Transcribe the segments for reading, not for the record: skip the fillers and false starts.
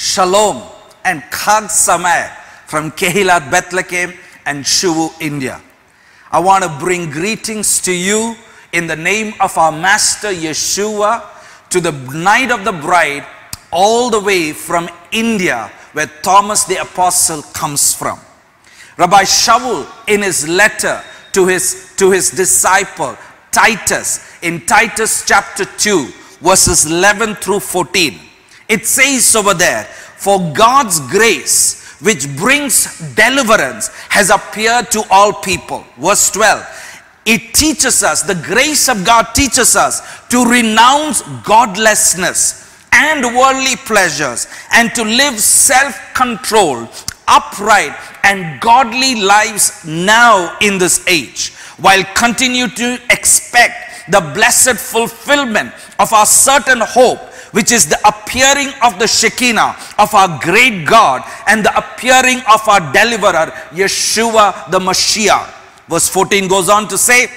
Shalom and Chag Sameach from Kehilat Bethlehem and Shuvu, India. I want to bring greetings to you in the name of our Master Yeshua to the night of the bride, all the way from India, where Thomas the Apostle comes from. Rabbi Shaul, in his letter to his disciple Titus, in Titus chapter 2, verses 11 through 14, it says over there, "For God's grace, which brings deliverance, has appeared to all people." Verse 12, it teaches us, the grace of God teaches us to renounce godlessness and worldly pleasures and to live self-controlled, upright and godly lives now in this age, while continue to expect the blessed fulfillment of our certain hope, which is the appearing of the Shekinah of our great God and the appearing of our deliverer, Yeshua the Mashiach. Verse 14 goes on to say,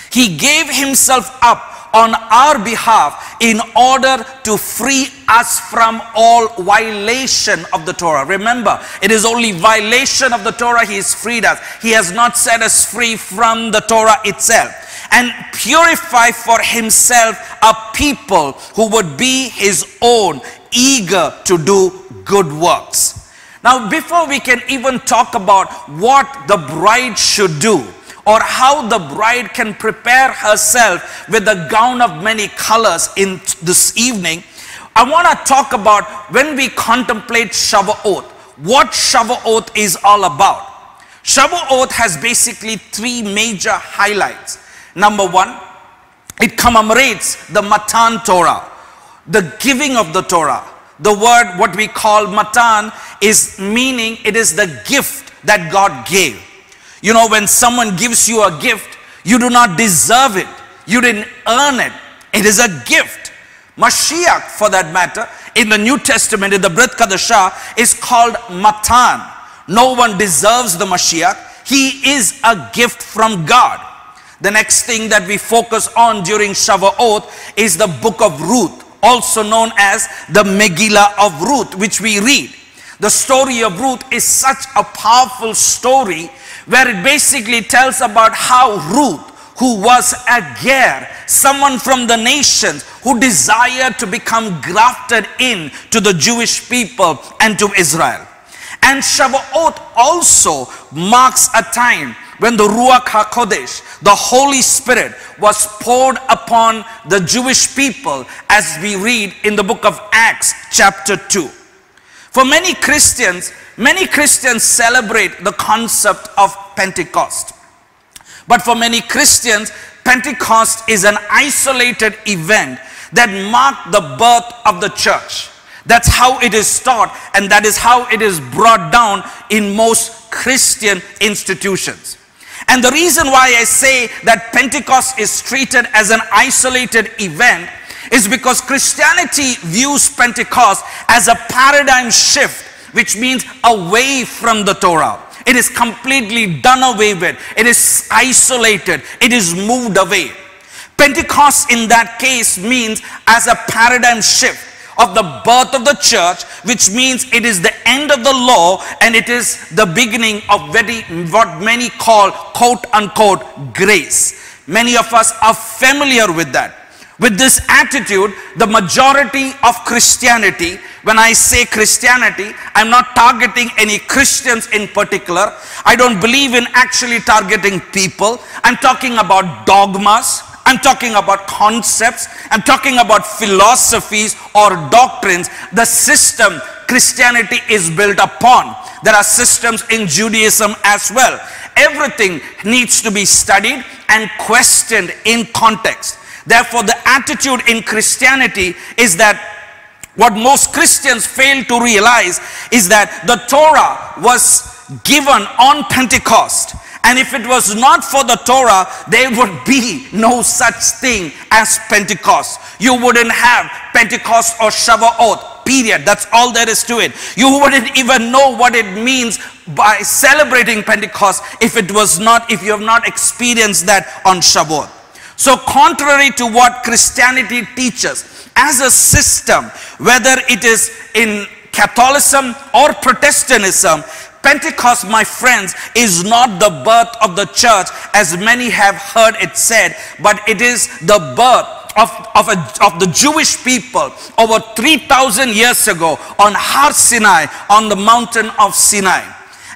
"He gave himself up on our behalf in order to free us from all violation of the Torah." Remember, it is only violation of the Torah he has freed us. He has not set us free from the Torah itself. "And purify for himself a people who would be his own, eager to do good works." Now, before we can even talk about what the bride should do, or how the bride can prepare herself with a gown of many colors in this evening, I want to talk about when we contemplate Shavuot, what Shavuot is all about. Shavuot has basically three major highlights. Number one, it commemorates the Matan Torah, the giving of the Torah. The word, what we call Matan, is meaning it is the gift that God gave. You know, when someone gives you a gift, you do not deserve it. You didn't earn it. It is a gift. Mashiach, for that matter, in the New Testament, in the Brit Kadashah, is called Matan. No one deserves the Mashiach. He is a gift from God. The next thing that we focus on during Shavuot is the book of Ruth, also known as the Megillah of Ruth, which we read. The story of Ruth is such a powerful story, where it basically tells about how Ruth, who was a Ger, someone from the nations who desired to become grafted in to the Jewish people and to Israel. And Shavuot also marks a time when the Ruach HaKodesh, the Holy Spirit, was poured upon the Jewish people, as we read in the book of Acts chapter 2. For many Christians celebrate the concept of Pentecost. But for many Christians, Pentecost is an isolated event that marked the birth of the church. That's how it is taught, and that is how it is brought down in most Christian institutions. And the reason why I say that Pentecost is treated as an isolated event is because Christianity views Pentecost as a paradigm shift, which means away from the Torah. It is completely done away with. It is isolated. It is moved away. Pentecost in that case means as a paradigm shift of the birth of the church, which means it is the end of the law and it is the beginning of what many call quote unquote grace. Many of us are familiar with that. With this attitude, the majority of Christianity, when I say Christianity, I'm not targeting any Christians in particular. I don't believe in actually targeting people. I'm talking about dogmas. I'm talking about concepts. I'm talking about philosophies or doctrines. The system Christianity is built upon. There are systems in Judaism as well. Everything needs to be studied and questioned in context. Therefore, the attitude in Christianity is that what most Christians fail to realize is that the Torah was given on Pentecost. And if it was not for the Torah, there would be no such thing as Pentecost. You wouldn't have Pentecost or Shavuot, period. That's all there is to it. You wouldn't even know what it means by celebrating Pentecost if you have not experienced that on Shavuot. So contrary to what Christianity teaches as a system, whether it is in Catholicism or Protestantism, Pentecost, my friends, is not the birth of the church as many have heard it said, but it is the birth of the Jewish people over 3,000 years ago on Har Sinai, on the mountain of Sinai.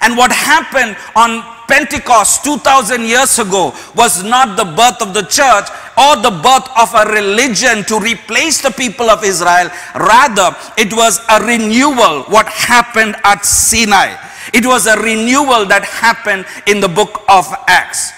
And what happened on Pentecost 2,000 years ago was not the birth of the church or the birth of a religion to replace the people of Israel. Rather, it was a renewal what happened at Sinai. It was a renewal that happened in the book of Acts.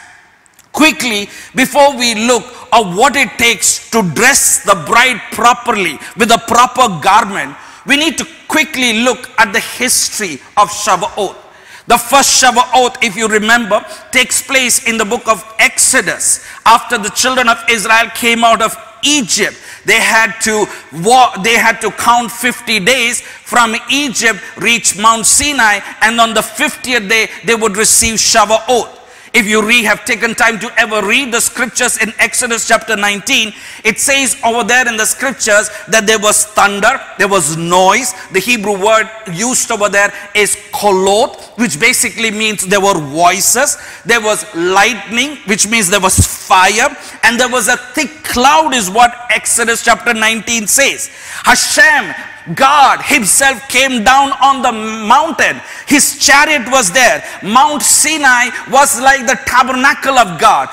Quickly, before we look at what it takes to dress the bride properly with a proper garment, we need to quickly look at the history of Shavuot. The first Shavuot, if you remember, takes place in the book of Exodus. After the children of Israel came out of Egypt, they had to count 50 days from Egypt, reach Mount Sinai, and on the 50th day, they would receive Shavuot. If you have taken time to ever read the scriptures in Exodus chapter 19, it says over there in the scriptures that there was thunder, there was noise. The Hebrew word used over there is kolot, which basically means there were voices. There was lightning, which means there was fire. And there was a thick cloud is what Exodus chapter 19 says. Hashem, God himself came down on the mountain. His chariot was there. Mount Sinai was like the tabernacle of God.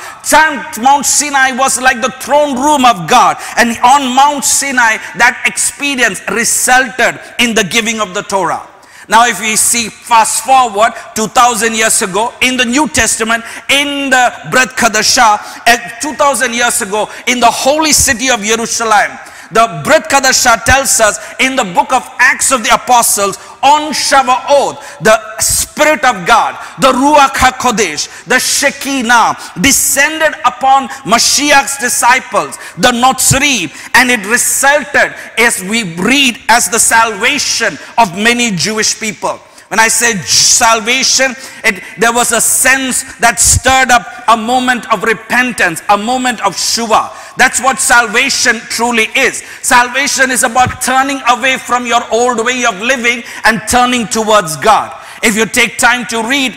Mount Sinai was like the throne room of God. And on Mount Sinai, that experience resulted in the giving of the Torah. Now if we see fast forward 2,000 years ago in the New Testament, in the Brit Chadashah, 2,000 years ago in the holy city of Jerusalem, the Brit Chadashah tells us in the book of Acts of the Apostles, on Shavuot, the Spirit of God, the Ruach HaKodesh, the Shekinah descended upon Mashiach's disciples, the Notzri, and it resulted, as we read, as the salvation of many Jewish people. When I say salvation, there was a sense that stirred up a moment of repentance, a moment of Shuvah. That's what salvation truly is. Salvation is about turning away from your old way of living and turning towards God. If you take time to read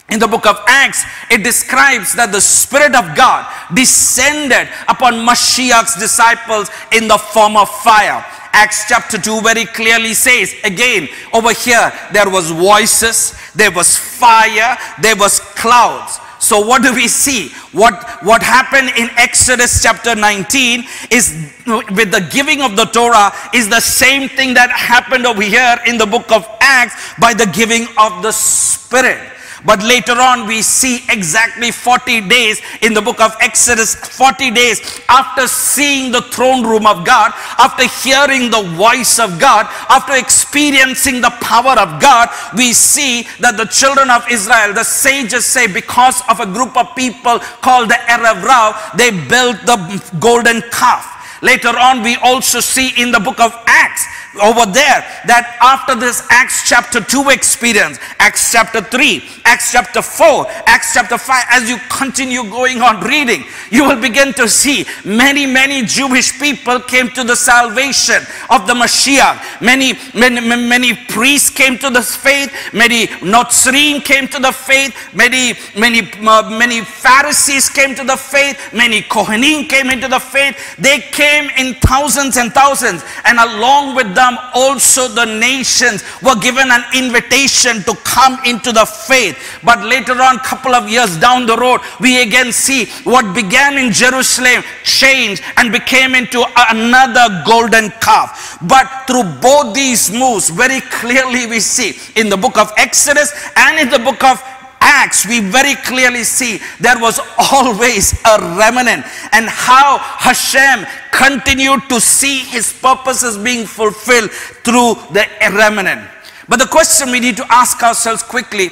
in the book of Acts, it describes that the Spirit of God descended upon Mashiach's disciples in the form of fire. Acts chapter 2 very clearly says, again, over here, there was voices, there was fire, there was clouds. So what do we see? What happened in Exodus chapter 19 is, with the giving of the Torah, is the same thing that happened over here in the book of Acts by the giving of the Spirit. But later on we see exactly 40 days in the book of Exodus, 40 days after seeing the throne room of God, after hearing the voice of God, after experiencing the power of God, we see that the children of Israel, the sages say, because of a group of people called the Erev Rav, they built the golden calf. Later on we also see in the book of Acts over there that after this Acts chapter 2 experience, Acts chapter 3, Acts chapter 4, Acts chapter 5, as you continue going on reading, you will begin to see many Jewish people came to the salvation of the Mashiach. Many priests came to the faith, many Notzrim came to the faith, many Pharisees came to the faith, many Kohanim came into the faith. They came in thousands and thousands, and along with them also the nations were given an invitation to come into the faith. But later on, couple of years down the road, we again see what began in Jerusalem changed and became into another golden calf. But through both these moves, very clearly we see in the book of Exodus and in the book of Acts, we very clearly see there was always a remnant, and how Hashem continued to see his purposes being fulfilled through the remnant. But the question we need to ask ourselves quickly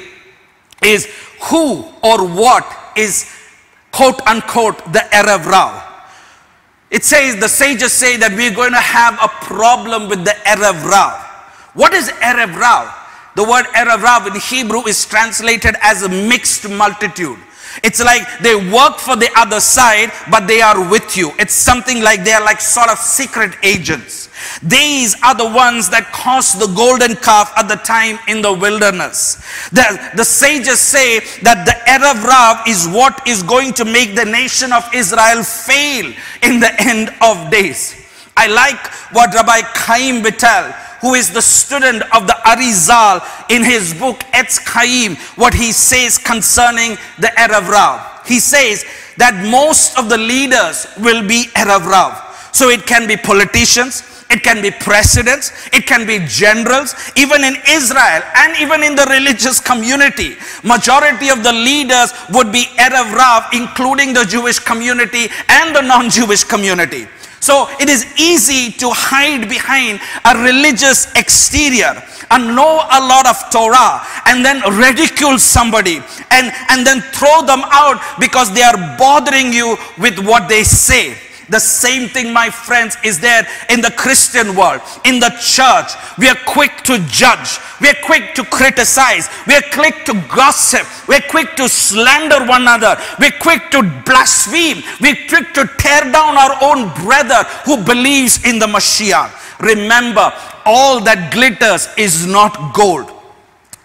is, who or what is quote unquote the Erev Rav? It says, the sages say that we're going to have a problem with the Erev Rav. What is Erev Rav? The word Erev Rav in Hebrew is translated as a mixed multitude. It's like they work for the other side, but they are with you. It's something like they are like sort of secret agents. These are the ones that caused the golden calf at the time in the wilderness. The sages say that the Erev Rav is what is going to make the nation of Israel fail in the end of days. I like what Rabbi Chaim Vital, who is the student of the Arizal, in his book Etz Chaim, what he says concerning the Erev Rav. He says that most of the leaders will be Erev Rav. So it can be politicians, it can be presidents, it can be generals. Even in Israel and even in the religious community, majority of the leaders would be Erev Rav, including the Jewish community and the non-Jewish community. So it is easy to hide behind a religious exterior and know a lot of Torah and then ridicule somebody and then throw them out because they are bothering you with what they say. The same thing, my friends, is there in the Christian world, in the church. We are quick to judge. We are quick to criticize. We are quick to gossip. We are quick to slander one another. We are quick to blaspheme. We are quick to tear down our own brother who believes in the Mashiach. Remember, all that glitters is not gold.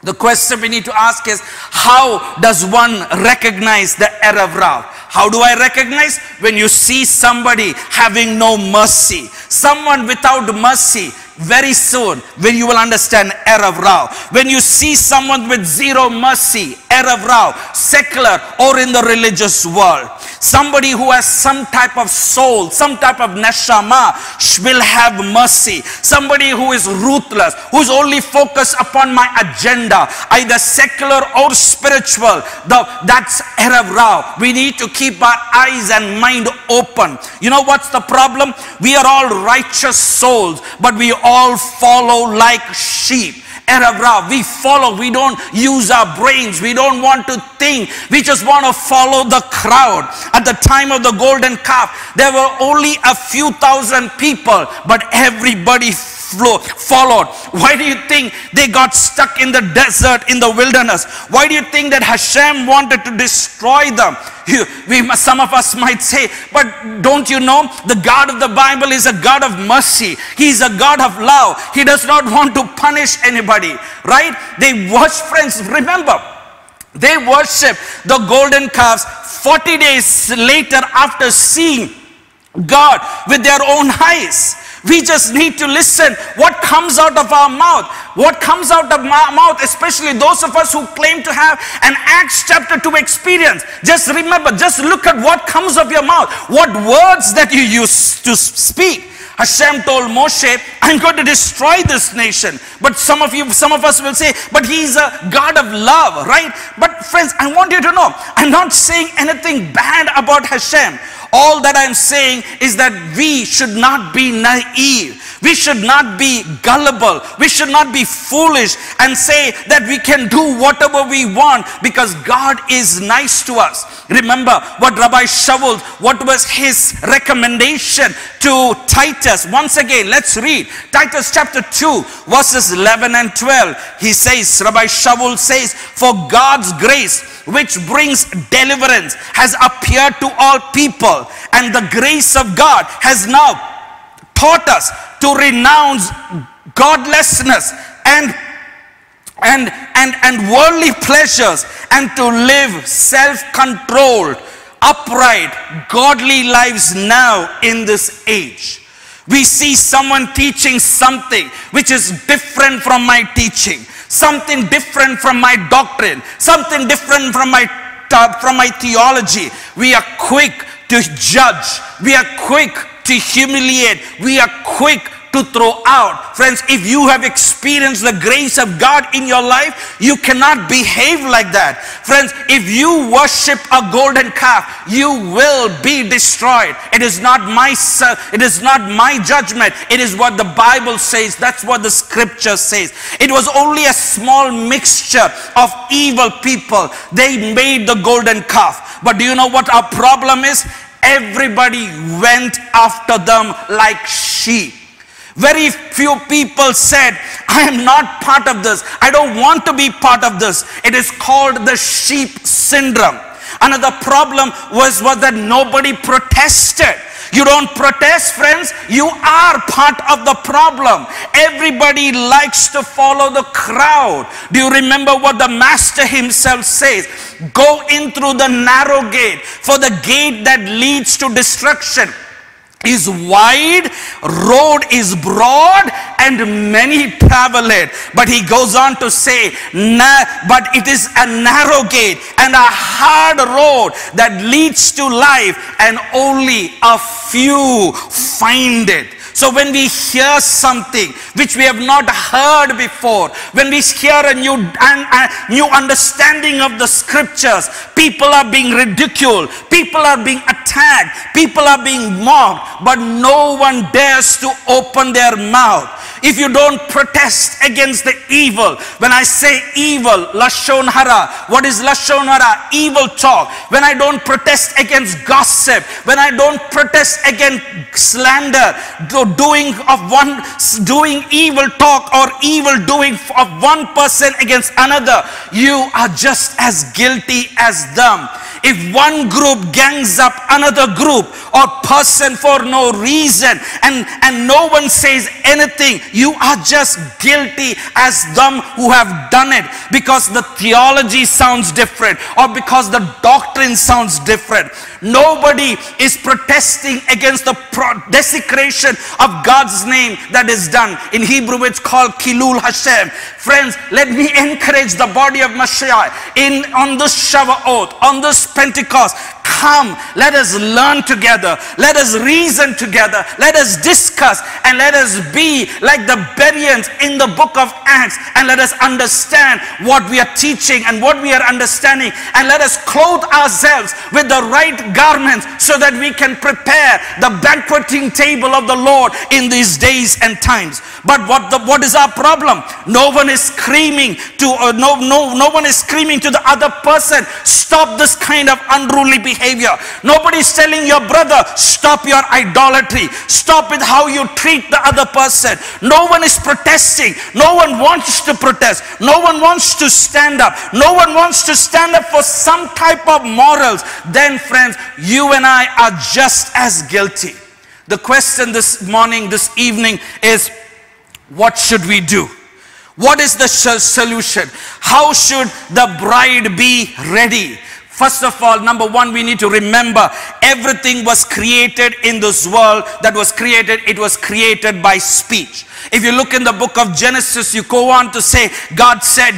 The question we need to ask is, how does one recognize the Erev Rav? How do I recognize? When you see somebody having no mercy, someone without mercy, very soon when you will understand Erev Rav. When you see someone with zero mercy, Erev Rav, secular or in the religious world. Somebody who has some type of soul, some type of neshama will have mercy. Somebody who is ruthless, who is only focused upon my agenda, either secular or spiritual, that's Erev Rav. We need to keep our eyes and mind open. You know what's the problem? We are all righteous souls, but we all follow like sheep. Erev Rav, we follow, we don't use our brains, we don't want to think, we just want to follow the crowd. At the time of the golden calf, there were only a few thousand people, but everybody followed. Why do you think they got stuck in the desert, in the wilderness? Why do you think that Hashem wanted to destroy them? Some of us might say, but don't you know, the God of the Bible is a God of mercy. He is a God of love. He does not want to punish anybody, right? They worship, friends, remember, they worship the golden calves 40 days later after seeing God with their own eyes. We just need to listen what comes out of our mouth. What comes out of our mouth, especially those of us who claim to have an Acts chapter 2 experience. Just remember, just look at what comes of your mouth. What words that you use to speak. Hashem told Moshe, I'm going to destroy this nation. But some of us will say, but he's a God of love, right? But friends, I want you to know, I'm not saying anything bad about Hashem. All that I'm saying is that we should not be naive. We should not be gullible. We should not be foolish and say that we can do whatever we want because God is nice to us. Remember what Rabbi Shaul, what was his recommendation to Titus? Once again, let's read Titus chapter 2 verses 11 and 12. He says, Rabbi Shaul says, for God's grace which brings deliverance has appeared to all people, and the grace of God has now taught us to renounce godlessness and worldly pleasures and to live self-controlled, upright, godly lives now in this age. We see someone teaching something which is different from my teaching, something different from my doctrine, something different from my theology. We are quick to judge. We are quick to humiliate. We are quick to throw out. Friends, if you have experienced the grace of God in your life, you cannot behave like that. Friends, if you worship a golden calf, you will be destroyed. It is not my judgment. It is what the Bible says. That's what the scripture says. It was only a small mixture of evil people. They made the golden calf. But do you know what our problem is? Everybody went after them like sheep. Very few people said, I am not part of this. I don't want to be part of this. It is called the sheep syndrome. Another problem was that nobody protested. You don't protest, friends. You are part of the problem. Everybody likes to follow the crowd. Do you remember what the Master himself says? Go in through the narrow gate, for the gate that leads to destruction is wide, road is broad, and many travel it. But he goes on to say, but it is a narrow gate and a hard road that leads to life, and only a few find it. So when we hear something which we have not heard before, when we hear a new understanding of the scriptures, people are being ridiculed, people are being attacked, people are being mocked, but no one dares to open their mouth. If you don't protest against the evil, when I say evil, Lashon Hara, what is Lashon Hara? Evil talk. When I don't protest against gossip, when I don't protest against slander, doing evil talk or evil doing of one person against another, you are just as guilty as them. If one group gangs up another group or person for no reason, and no one says anything, you are just guilty as them who have done it, because the theology sounds different or because the doctrine sounds different. Nobody is protesting against the desecration of God's name that is done. In Hebrew it's called Kilul Hashem. Friends, let me encourage the body of Mashiach on this Shavuot, on this Pentecost. Come, let us learn together, let us reason together, let us discuss, and let us be like the Bereans in the book of Acts, and let us understand what we are teaching and what we are understanding, and let us clothe ourselves with the right garments so that we can prepare the banqueting table of the Lord in these days and times. But what is our problem? No one is screaming to no one is screaming to the other person, stop this kind of unruly behavior. Nobody is telling your brother, stop your idolatry, stop with how you treat the other person. No one is protesting. No one wants to protest. No one wants to stand up. No one wants to stand up for some type of morals. Then, friends, you and I are just as guilty. The question this morning, this evening is, what should we do? What is the solution? How should the bride be ready? First of all, number one, we need to remember everything was created in this world that was created. It was created by speech. If you look in the book of Genesis, you go on to say, God said,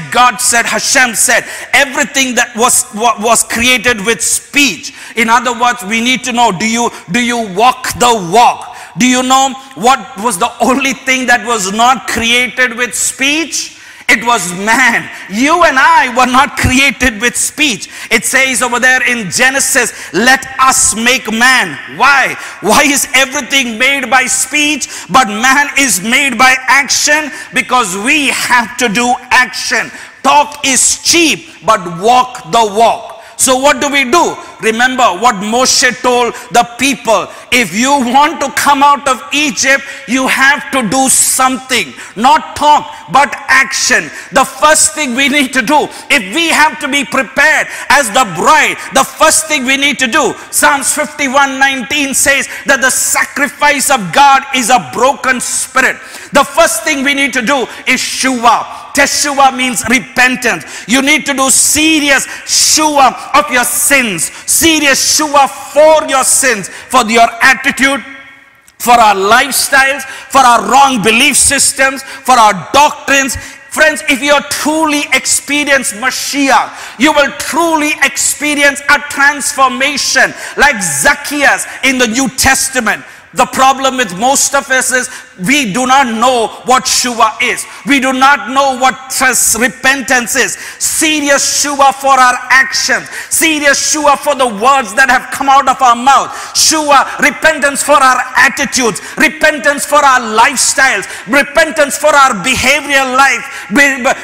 Hashem said. Everything that was created with speech. In other words, we need to know, do you walk the walk? Do you know what was the only thing that was not created with speech? It was man. You and I were not created with speech. It says over there in Genesis, let us make man. Why? Why is everything made by speech, but man is made by action? Because we have to do action. Talk is cheap, but walk the walk. So what do we do? Remember what Moshe told the people. If you want to come out of Egypt, you have to do something. Not talk, but action. The first thing we need to do, if we have to be prepared as the bride, the first thing we need to do, Psalms 51:19 says that the sacrifice of God is a broken spirit. The first thing we need to do is shuvah. Teshuvah means repentance. You need to do serious shuvah of your sins. Serious shuvah for your sins, for your attitude, for our lifestyles, for our wrong belief systems, for our doctrines. Friends, if you truly experience Mashiach, you will truly experience a transformation like Zacchaeus in the New Testament. The problem with most of us is we do not know what shuvah is. We do not know what repentance is. Serious shuvah for our actions. Serious shuvah for the words that have come out of our mouth. Shuvah, repentance for our attitudes. Repentance for our lifestyles. Repentance for our behavioral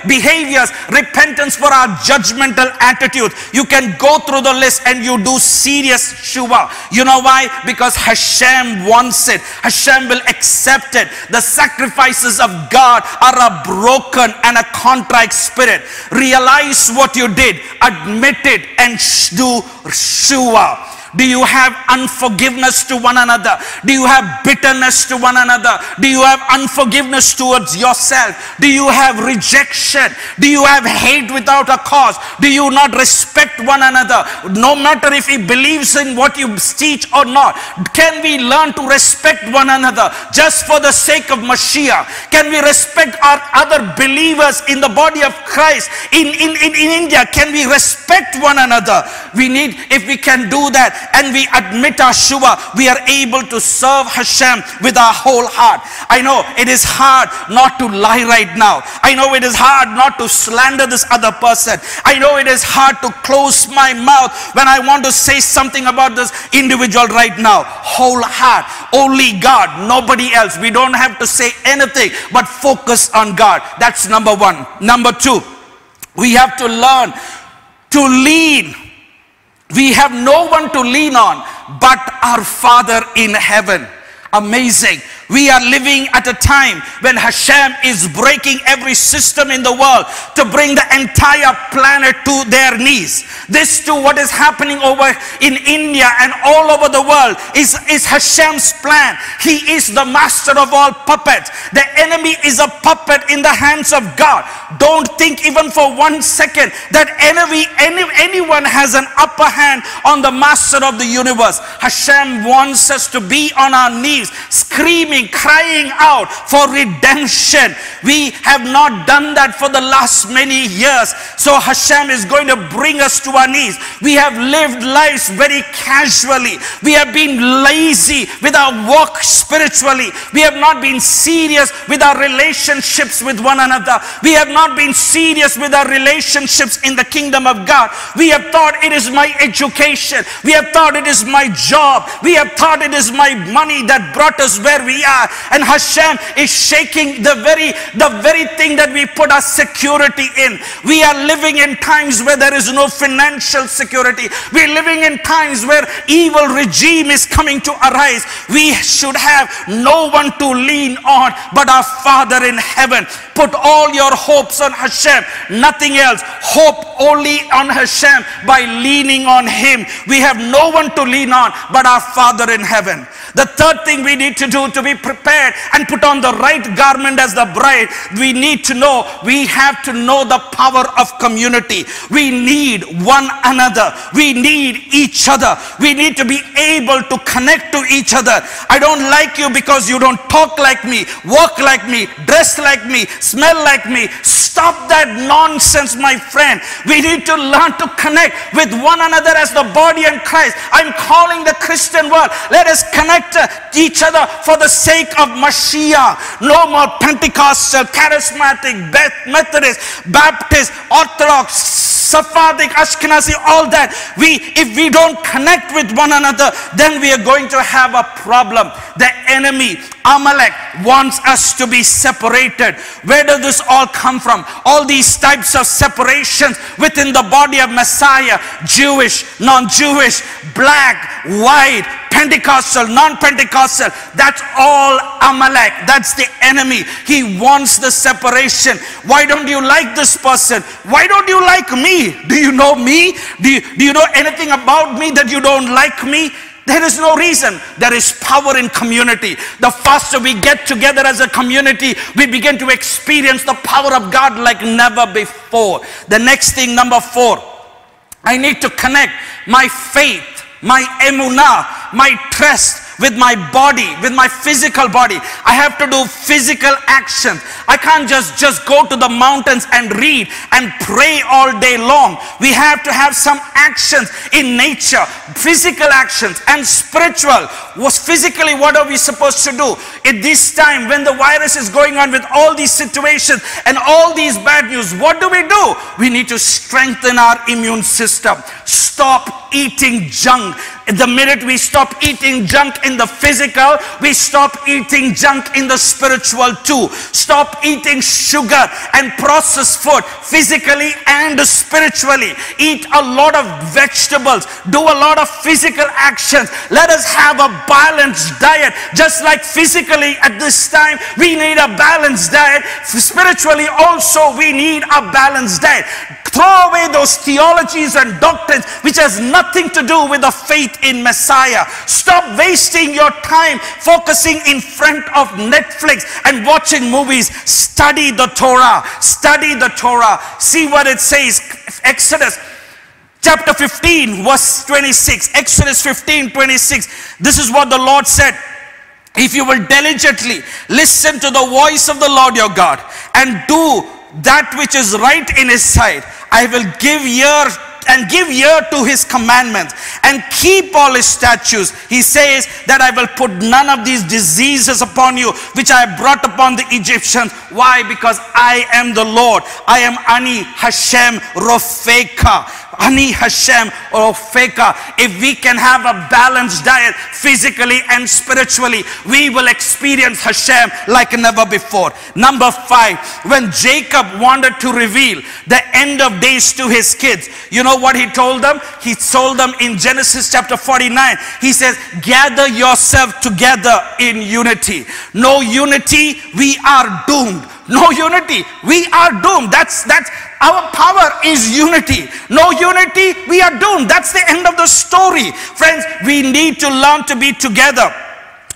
behaviors. Repentance for our judgmental attitudes. You can go through the list and you do serious shuvah. You know why? Because Hashem wants it. Hashem will accept it. The sacrifices of God are a broken and a contrite spirit. Realize what you did, admit it, and do shuvah. Do you have unforgiveness to one another? Do you have bitterness to one another? Do you have unforgiveness towards yourself? Do you have rejection? Do you have hate without a cause? Do you not respect one another? No matter if he believes in what you teach or not. Can we learn to respect one another just for the sake of Mashiach? Can we respect our other believers in the body of Christ in India? Can we respect one another? We need, if we can do that and we admit our shua, we are able to serve Hashem with our whole heart. I know it is hard not to lie right now. I know it is hard not to slander this other person. I know it is hard to close my mouth when I want to say something about this individual right now. Whole heart, only God, nobody else. We don't have to say anything but focus on God. That's number one. Number two, we have to learn to lean. We have no one to lean on but our Father in heaven. Amazing. We are living at a time when Hashem is breaking every system in the world to bring the entire planet to their knees. This too, what is happening over in India and all over the world is Hashem's plan. He is the master of all puppets. The enemy is a puppet in the hands of God. Don't think even for 1 second that anyone has an upper hand on the master of the universe. Hashem wants us to be on our knees, screaming, crying out for redemption. We have not done that for the last many years. So Hashem is going to bring us to our knees. We have lived lives very casually. We have been lazy with our walk spiritually. We have not been serious with our relationships with one another. We have not been serious with our relationships in the kingdom of God. We have thought it is my education. We have thought it is my job. We have thought it is my money that brought us where we are. And Hashem is shaking the very thing that we put our security in. We are living in times where there is no financial security. We are living in times where evil regime is coming to arise. We should have no one to lean on but our Father in heaven. Put all your hopes on Hashem, nothing else. Hope only on Hashem by leaning on Him. We have no one to lean on but our Father in heaven. The third thing we need to do to be prepared and put on the right garment as the bride, we need to know, we have to know the power of community. We need one another. We need each other. We need to be able to connect to each other. I don't like you because you don't talk like me, walk like me, dress like me, smell like me. Stop that nonsense, my friend. We need to learn to connect with one another as the body in Christ. I'm calling the Christian world. Let us connect each other for the sake of Mashiach. No more Pentecostal, Charismatic, Methodist, Baptist, Orthodox, Sephardic, Ashkenazi, all that. If we don't connect with one another, then we are going to have a problem. The enemy, Amalek, wants us to be separated. Where does this all come from? All these types of separations within the body of Messiah: Jewish, non-Jewish, black, white, Pentecostal, non-Pentecostal. That's all Amalek. That's the enemy. He wants the separation. Why don't you like this person? Why don't you like me? Do you know me? Do you know anything about me that you don't like me? There is no reason. There is power in community. The faster we get together as a community, we begin to experience the power of God like never before. The next thing, number 4, I need to connect my faith, my emunah, my trust with my body, with my physical body. I have to do physical action. I can't just go to the mountains and read and pray all day long. We have to have some actions in nature, physical actions and spiritual. Physically, what are we supposed to do? At this time, when the virus is going on with all these situations and all these bad news, what do? We need to strengthen our immune system. Stop eating junk. The minute we stop eating junk in the physical, we stop eating junk in the spiritual too. Stop eating sugar and processed food physically and spiritually. Eat a lot of vegetables. Do a lot of physical actions. Let us have a balanced diet. Just like physically at this time, we need a balanced diet. Spiritually also, we need a balanced diet. Throw away those theologies and doctrines which has nothing to do with the faith faith in Messiah. Stop wasting your time focusing in front of Netflix and watching movies. Study the Torah. Study the Torah. See what it says. Exodus chapter 15 verse 26. Exodus 15:26. This is what the Lord said. If you will diligently listen to the voice of the Lord your God and do that which is right in his sight, I will give ear to his commandments and keep all his statutes. He says that I will put none of these diseases upon you which I brought upon the Egyptians. Why? Because I am the Lord. I am Ani Hashem Rofeka. Ani Hashem Rofeka. If we can have a balanced diet physically and spiritually, we will experience Hashem like never before. Number 5, when Jacob wanted to reveal the end of days to his kids, you know what he told them? He told them in Genesis chapter 49, he says, gather yourself together in unity. No unity, we are doomed. No unity, we are doomed. That's our power is unity. No unity, we are doomed. That's the end of the story. Friends, we need to learn to be together.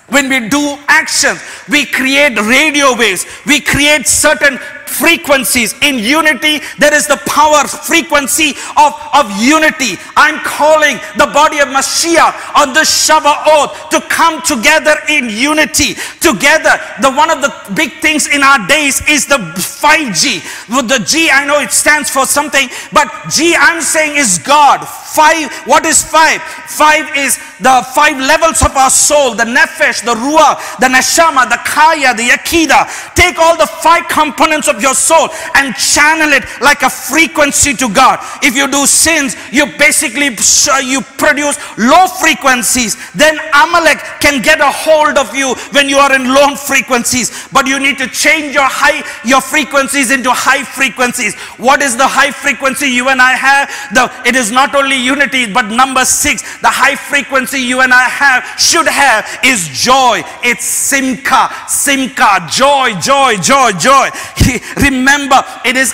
When we do actions, we create radio waves. We create certain frequencies. In unity, there is the power frequency of unity. I'm calling the body of Mashiach on this Shavuot to come together in unity. Together, one of the big things in our days is the 5G. With the G, I know it stands for something, but G I'm saying is God. 5, what is 5? 5 is the 5 levels of our soul, the Nefesh, the Ruach, the Neshama, the Kaya, the Yakida. Take all the 5 components of your soul and channel it like a frequency to God. If you do sins, you basically you produce low frequencies. Then Amalek can get a hold of you when you are in low frequencies. But you need to change your frequencies into high frequencies. What is the high frequency you and I have? It is not only unity, but number 6, the high frequency you and I should have is joy. It's simka, joy. Remember, it is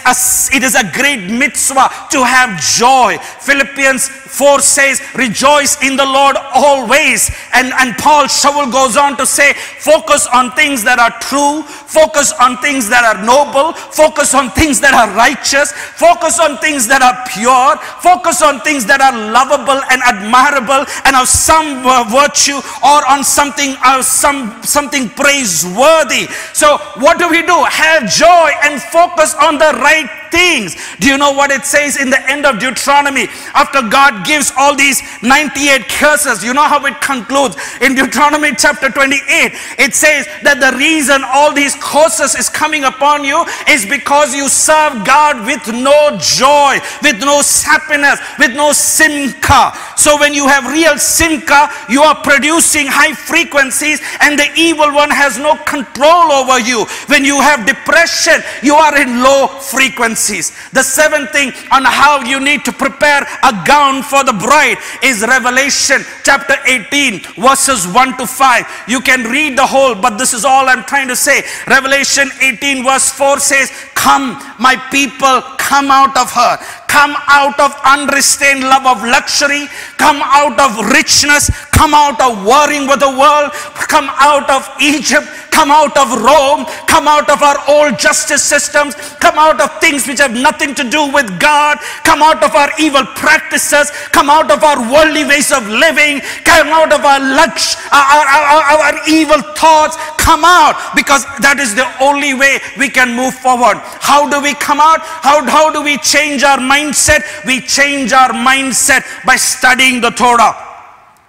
a great mitzvah to have joy. Philippians 4 says, rejoice in the Lord always. And Shaul goes on to say, focus on things that are true, focus on things that are noble, focus on things that are righteous, focus on things that are pure, focus on things that are lovable and admirable and of some virtue, or on something praiseworthy. So what do? Have joy and focus on the right things. Do you know what it says in the end of Deuteronomy? After God gives all these 98 curses, you know how it concludes? In Deuteronomy chapter 28, it says that the reason all these curses is coming upon you is because you serve God with no joy, with no happiness, with no simka. So when you have real simka, you are producing high frequencies and the evil one has no control over you. When you have depression, you are in low frequencies. The 7th thing on how you need to prepare a gown for the bride is Revelation chapter 18 verses 1 to 5. You can read the whole, but this is all I'm trying to say. Revelation 18 verse 4 says, come my people, come out of her. Come out of unrestrained love of luxury. Come out of richness. Come out of worrying with the world. Come out of Egypt. Come out of Rome. Come out of our old justice systems. Come out of things which have nothing to do with God. Come out of our evil practices. Come out of our worldly ways of living. Come out of our evil thoughts. Come out, because that is the only way we can move forward. How do we come out? How do we change our mindset? We change our mindset by studying the Torah.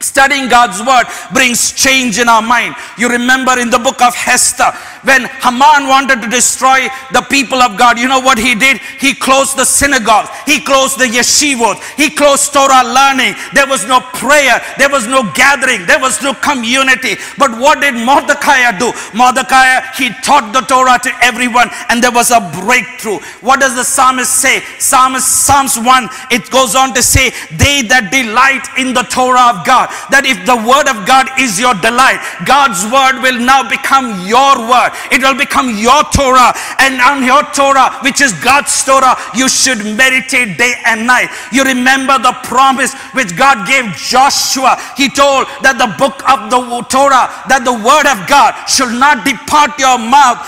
Studying God's word brings change in our mind. You remember in the book of Esther, when Haman wanted to destroy the people of God, you know what he did? He closed the synagogues. He closed the yeshivot. He closed Torah learning. There was no prayer. There was no gathering. There was no community. But what did Mordecai do? Mordecai, he taught the Torah to everyone, and there was a breakthrough. What does the psalmist say? Psalms 1, it goes on to say, they that delight in the Torah of God. that if the word of God is your delight, God's word will now become your word. It will become your Torah, and on your Torah, which is God's Torah, you should meditate day and night. You remember the promise which God gave Joshua. He told that the book of the Torah, that the word of God should not depart your mouth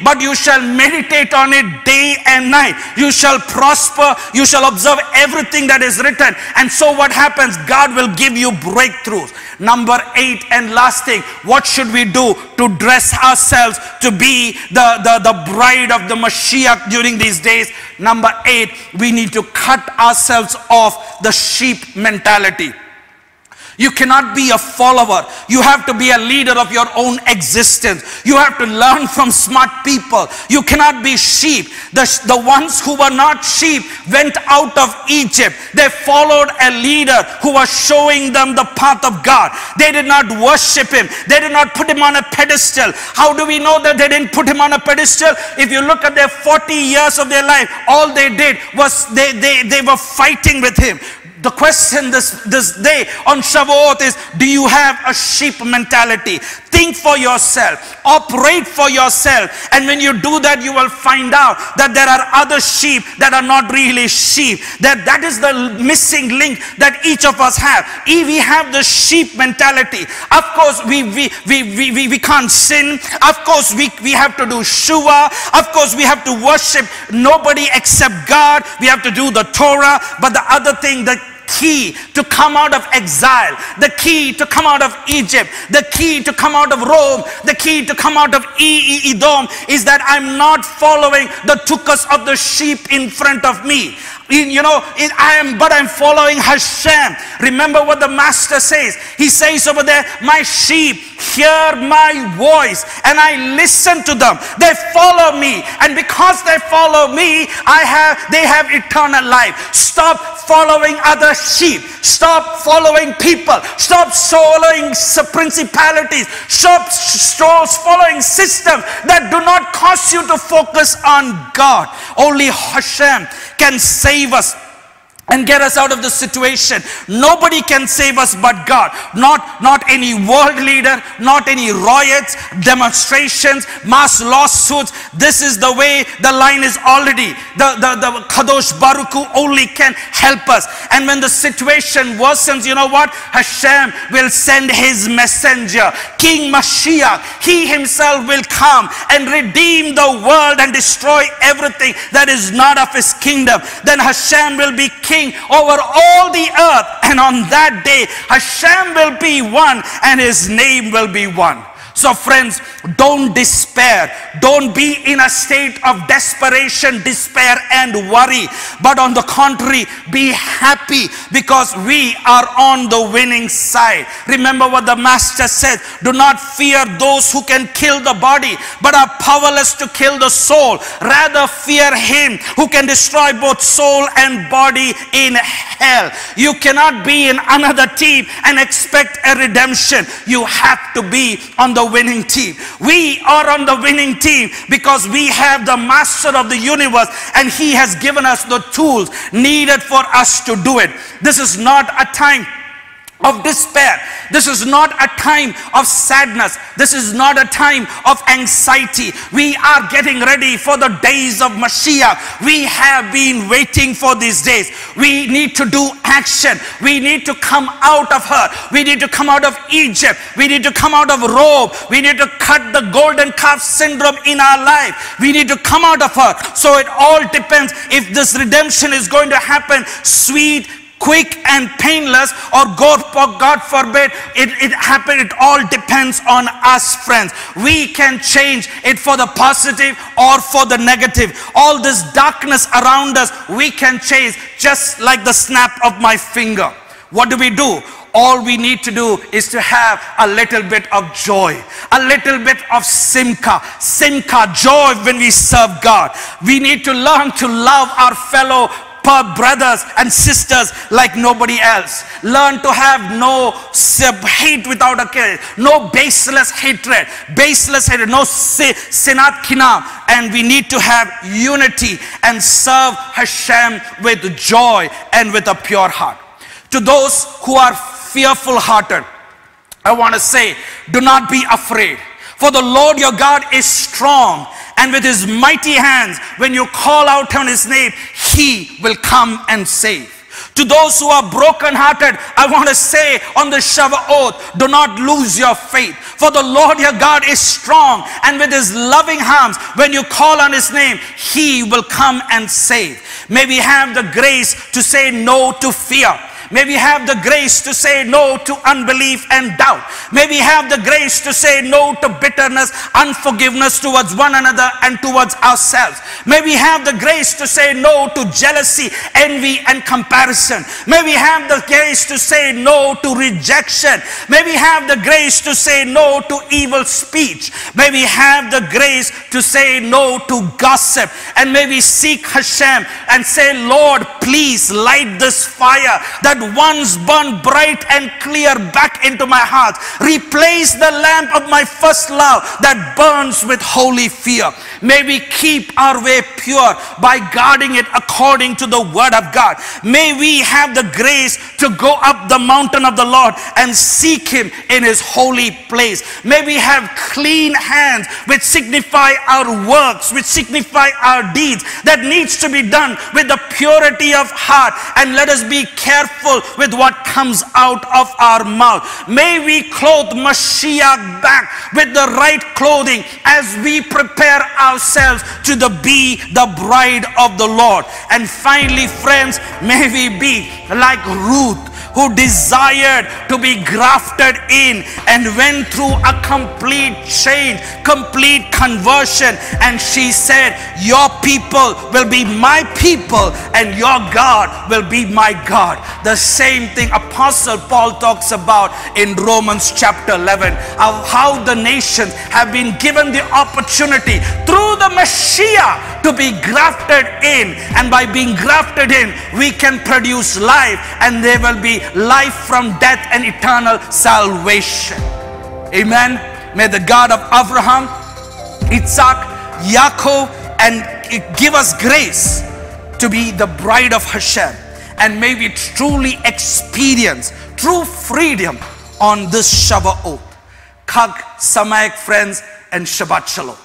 but you shall meditate on it day and night. You shall prosper, you shall observe everything that is written. And so what happens? God will give you breakthroughs. Number 8 and last thing, what should we do to dress ourselves to be the bride of the Mashiach during these days? Number 8, we need to cut ourselves off the sheep mentality. You cannot be a follower. You have to be a leader of your own existence. You have to learn from smart people. You cannot be sheep. The ones who were not sheep went out of Egypt. They followed a leader who was showing them the path of God. They did not worship him. They did not put him on a pedestal. How do we know that they didn't put him on a pedestal? If you look at their 40 years of their life, all they did was they were fighting with him. The question this day on Shavuot is, do you have a sheep mentality? Think for yourself. Operate for yourself. And when you do that, you will find out that there are other sheep that are not really sheep. That is the missing link that each of us have. If we have the sheep mentality, of course we can't sin. Of course we have to do shua. Of course we have to worship nobody except God. We have to do the Torah. But the other thing, the key to come out of exile, the key to come out of Egypt, the key to come out of Rome, the key to come out of Edom is that I'm not following the tukas of the sheep in front of me. I'm following Hashem. Remember what the master says. He says over there, my sheep hear my voice and I listen to them. They follow me, and because they follow me, they have eternal life. Stop following other sheep. Stop following people. Stop following principalities. Stop following systems that do not cause you to focus on God. Only Hashem can save us and get us out of the situation. Nobody can save us but God. Not any world leader, not any riots, demonstrations, mass lawsuits. This is the way the line is already. The Kadosh Baruch Hu only can help us. And when the situation worsens, you know what? Hashem will send his messenger, King Mashiach. He himself will come and redeem the world and destroy everything that is not of his kingdom. Then Hashem will be king over all the earth, and on that day Hashem will be one and his name will be one. So friends, don't despair. Don't be in a state of desperation, despair and worry. But on the contrary, be happy because we are on the winning side. Remember what the master said. Do not fear those who can kill the body but are powerless to kill the soul. Rather fear him who can destroy both soul and body in hell. You cannot be in another team and expect a redemption. You have to be on the winning team. We are on the winning team because we have the master of the universe and he has given us the tools needed for us to do it. This is not a time of despair. This is not a time of sadness. This is not a time of anxiety. We are getting ready for the days of Mashiach. We have been waiting for these days. We need to do action. We need to come out of her. We need to come out of Egypt. We need to come out of Rome. We need to cut the golden calf syndrome in our life. We need to come out of her. So it all depends if this redemption is going to happen sweet, quick and painless, or God forbid it happen. It all depends on us, friends. We can change it for the positive or for the negative. All this darkness around us, we can change just like the snap of my finger. What do? All we need to do is to have a little bit of joy, a little bit of simcha, joy when we serve God. We need to learn to love our fellow brothers and sisters like nobody else. Learn to have no hate without a care, no baseless hatred, no sinat kinam. And we need to have unity and serve Hashem with joy and with a pure heart. To those who are fearful hearted, I want to say, do not be afraid. For the Lord your God is strong, and with his mighty hands, when you call out on his name, he will come and save. To those who are brokenhearted, I want to say on the Shavuot, do not lose your faith. For the Lord your God is strong, and with his loving arms, when you call on his name, he will come and save. May we have the grace to say no to fear. May we have the grace to say no to unbelief and doubt. May we have the grace to say no to bitterness, unforgiveness towards one another and towards ourselves. May we have the grace to say no to jealousy, envy and comparison. May we have the grace to say no to rejection. May we have the grace to say no to evil speech. May we have the grace to say no to gossip. And may we seek Hashem and say, Lord, please light this fire that once burned bright and clear back into my heart. Replace the lamp of my first love that burns with holy fear. May we keep our way pure by guarding it according to the word of God. May we have the grace to go up the mountain of the Lord and seek him in his holy place. May we have clean hands which signify our works, which signify our deeds that needs to be done with the purity of heart. And let us be careful with what comes out of our mouth. May we clothe Mashiach back with the right clothing as we prepare ourselves to be the bride of the Lord. And finally, friends, may we be like Ruth, who desired to be grafted in and went through a complete change, complete conversion. And she said, your people will be my people and your God will be my God. The same thing Apostle Paul talks about in Romans chapter 11, of how the nations have been given the opportunity through the Messiah to be grafted in. And by being grafted in, we can produce life, and there will be life from death and eternal salvation. Amen. May the God of Abraham, Isaac, Yaakov, and give us grace to be the bride of Hashem. And may we truly experience true freedom on this Shavuot. Chag Sameach, friends, and Shabbat Shalom.